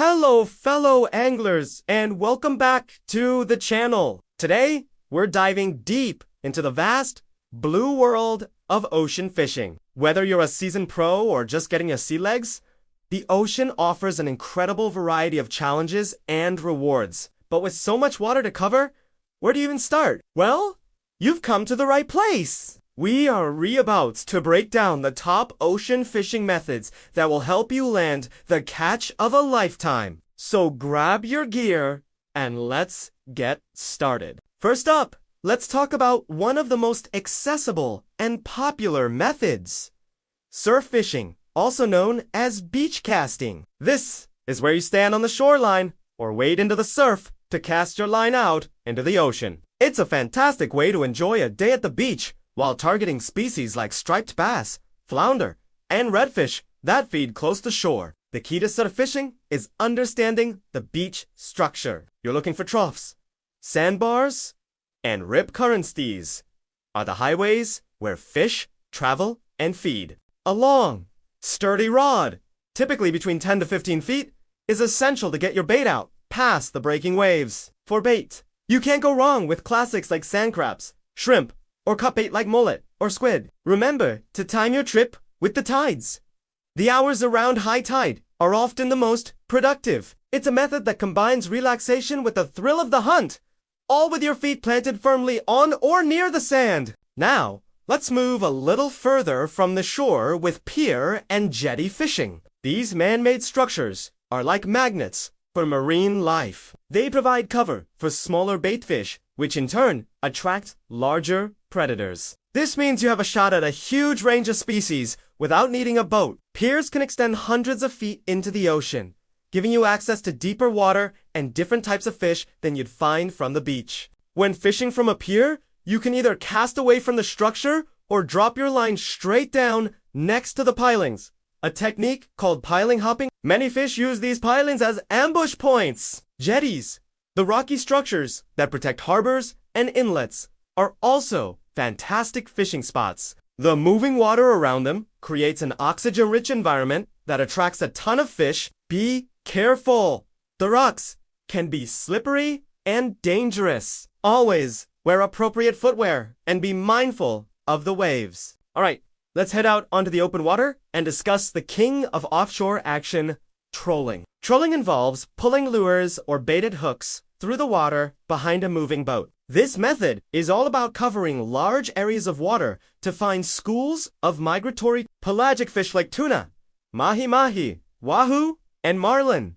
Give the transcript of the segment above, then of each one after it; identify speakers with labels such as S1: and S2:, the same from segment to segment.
S1: Hello, fellow anglers, and welcome back to the channel. Today, we're diving deep into the vast, blue world of ocean fishing. Whether you're a seasoned pro or just getting your sea legs, the ocean offers an incredible variety of challenges and rewards. But with so much water to cover, where do you even start? Well, you've come to the right place. We are about to break down the top ocean fishing methods that will help you land the catch of a lifetime. So grab your gear and let's get started. First up, let's talk about one of the most accessible and popular methods: surf fishing, also known as beach casting. This is where you stand on the shoreline or wade into the surf to cast your line out into the ocean. It's a fantastic way to enjoy a day at the beach while targeting species like striped bass, flounder, and redfish that feed close to shore. The key to surf fishing is understanding the beach structure. You're looking for troughs, sandbars, and rip current stees are the highways where fish travel and feed. A long, sturdy rod, typically between 10 to 15 feet, is essential to get your bait out past the breaking waves. For bait, you can't go wrong with classics like sand crabs, shrimp, or cut bait like mullet or squid. Remember to time your trip with the tides. The hours around high tide are often the most productive. It's a method that combines relaxation with the thrill of the hunt, all with your feet planted firmly on or near the sand. Now, let's move a little further from the shore with pier and jetty fishing. These man-made structures are like magnets for marine life. They provide cover for smaller bait fish, which in turn attract larger predators. This means you have a shot at a huge range of species without needing a boat. Piers can extend hundreds of feet into the ocean, giving you access to deeper water and different types of fish than you'd find from the beach. When fishing from a pier, you can either cast away from the structure or drop your line straight down next to the pilings, a technique called piling hopping. Many fish use these pilings as ambush points. Jetties, the rocky structures that protect harbors and inlets, are also fantastic fishing spots. The moving water around them creates an oxygen-rich environment that attracts a ton of fish. Be careful! The rocks can be slippery and dangerous. Always wear appropriate footwear and be mindful of the waves. Alright, let's head out onto the open water and discuss the king of offshore action, trolling. Trolling involves pulling lures or baited hooks through the water behind a moving boat. This method is all about covering large areas of water to find schools of migratory pelagic fish like tuna, mahi-mahi, wahoo, and marlin.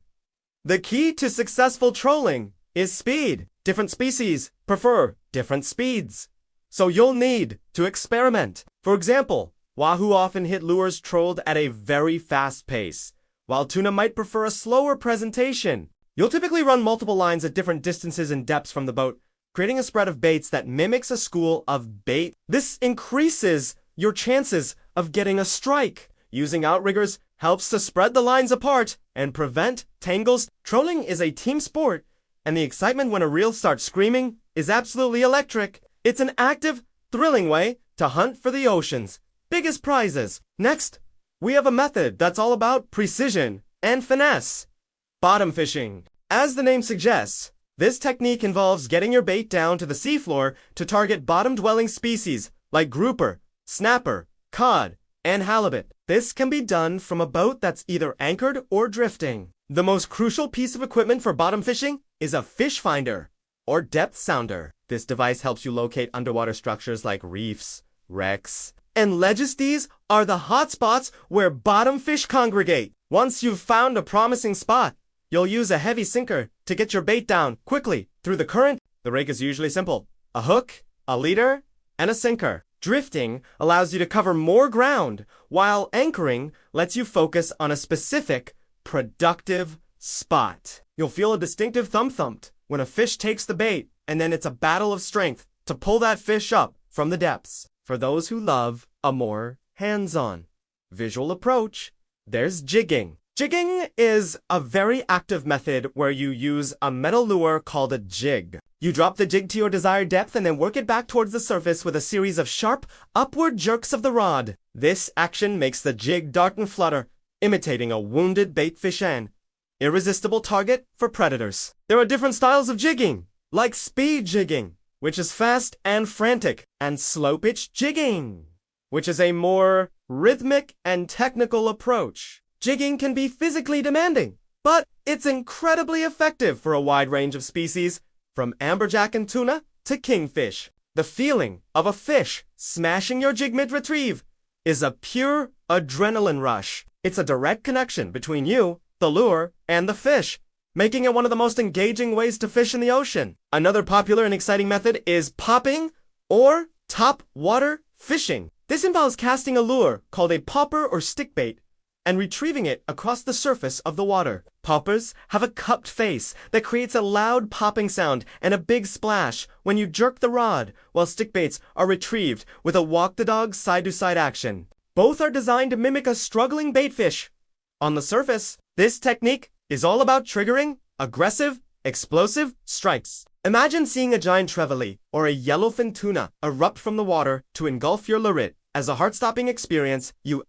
S1: The key to successful trolling is speed. Different species prefer different speeds, so you'll need to experiment. For example, wahoo often hit lures trolled at a very fast pace, while tuna might prefer a slower presentation. You'll typically run multiple lines at different distances and depths from the boat, creating a spread of baits that mimics a school of bait. This increases your chances of getting a strike. Using outriggers helps to spread the lines apart and prevent tangles. Trolling is a team sport, and the excitement when a reel starts screaming is absolutely electric. It's an active, thrilling way to hunt for the ocean's biggest prizes. Next, we have a method that's all about precision and finesse: bottom fishing. As the name suggests, this technique involves getting your bait down to the seafloor to target bottom-dwelling species like grouper, snapper, cod, and halibut. This can be done from a boat that's either anchored or drifting. The most crucial piece of equipment for bottom fishing is a fish finder or depth sounder. This device helps you locate underwater structures like reefs, wrecks, and ledges. These are the hot spots where bottom fish congregate. Once you've found a promising spot, you'll use a heavy sinker to get your bait down quickly through the current. The rig is usually simple: a hook, a leader, and a sinker. Drifting allows you to cover more ground, while anchoring lets you focus on a specific, productive spot. You'll feel a distinctive thump when a fish takes the bait, and then it's a battle of strength to pull that fish up from the depths. For those who love a more hands-on visual approach, there's jigging. Jigging is a very active method where you use a metal lure called a jig. You drop the jig to your desired depth and then work it back towards the surface with a series of sharp, upward jerks of the rod. This action makes the jig dart and flutter, imitating a wounded bait fish, and irresistible target for predators. There are different styles of jigging, like speed jigging, which is fast and frantic, and slow pitch jigging, which is a more rhythmic and technical approach. Jigging can be physically demanding, but it's incredibly effective for a wide range of species, from amberjack and tuna to kingfish. The feeling of a fish smashing your jig mid-retrieve is a pure adrenaline rush. It's a direct connection between you, the lure, and the fish, making it one of the most engaging ways to fish in the ocean. Another popular and exciting method is popping or top water fishing. This involves casting a lure called a popper or stick bait and retrieving it across the surface of the water. Poppers have a cupped face that creates a loud popping sound and a big splash when you jerk the rod, while stick baits are retrieved with a walk-the-dog side-to-side action. Both are designed to mimic a struggling baitfish. On the surface, this technique is all about triggering aggressive, explosive strikes. Imagine seeing a giant trevally or a yellowfin tuna erupt from the water to engulf your lurit as a heart-stopping experience you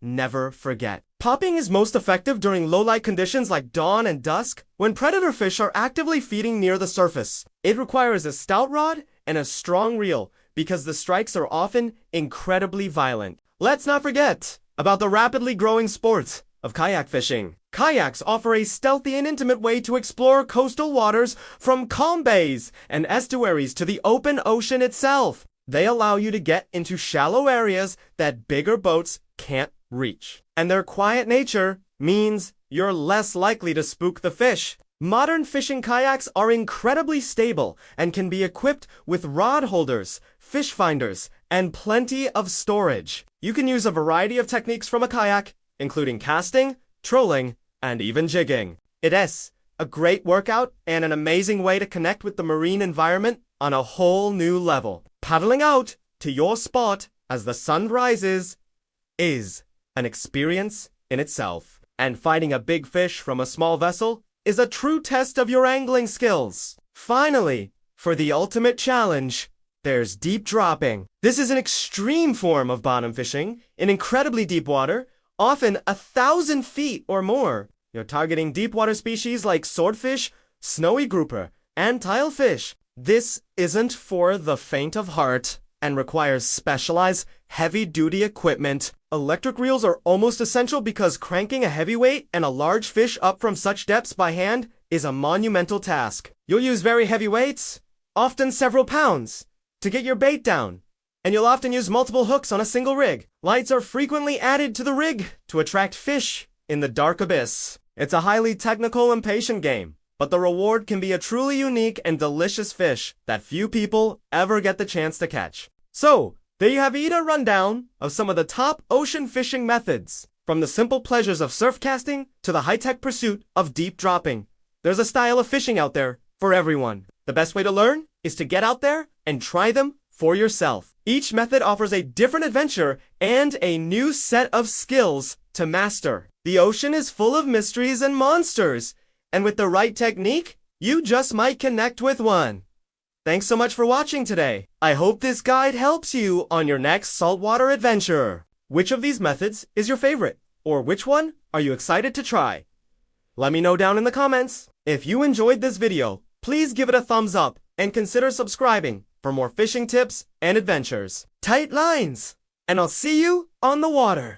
S1: never forget. Popping is most effective during low-light conditions like dawn and dusk, when predator fish are actively feeding near the surface. It requires a stout rod and a strong reel because the strikes are often incredibly violent. Let's not forget about the rapidly growing sport of kayak fishing. Kayaks offer a stealthy and intimate way to explore coastal waters, from calm bays and estuaries to the open ocean itself. They allow you to get into shallow areas that bigger boats can't reach. And their quiet nature means you're less likely to spook the fish. Modern fishing kayaks are incredibly stable and can be equipped with rod holders, fish finders, and plenty of storage. You can use a variety of techniques from a kayak, including casting, trolling, and even jigging. It is a great workout and an amazing way to connect with the marine environment on a whole new level. Paddling out to your spot as the sun rises is an experience in itself. And fighting a big fish from a small vessel is a true test of your angling skills. Finally, for the ultimate challenge, there's deep dropping. This is an extreme form of bottom fishing in incredibly deep water, often 1,000 feet or more. You're targeting deep water species like swordfish, snowy grouper, and tilefish. This isn't for the faint of heart and requires specialized, heavy-duty equipment. Electric reels are almost essential because cranking a heavy weight and a large fish up from such depths by hand is a monumental task. You'll use very heavy weights, often several pounds, to get your bait down, and you'll often use multiple hooks on a single rig. Lights are frequently added to the rig to attract fish in the dark abyss. It's a highly technical and patient game, but the reward can be a truly unique and delicious fish that few people ever get the chance to catch. So, there you have a rundown of some of the top ocean fishing methods. From the simple pleasures of surf casting to the high-tech pursuit of deep dropping. There's a style of fishing out there for everyone. The best way to learn is to get out there and try them for yourself. Each method offers a different adventure and a new set of skills to master. The ocean is full of mysteries and monsters, and with the right technique, you just might connect with one. Thanks so much for watching today. I hope this guide helps you on your next saltwater adventure. Which of these methods is your favorite? Or which one are you excited to try? Let me know down in the comments. If you enjoyed this video, please give it a thumbs up and consider subscribing for more fishing tips and adventures. Tight lines! And I'll see you on the water.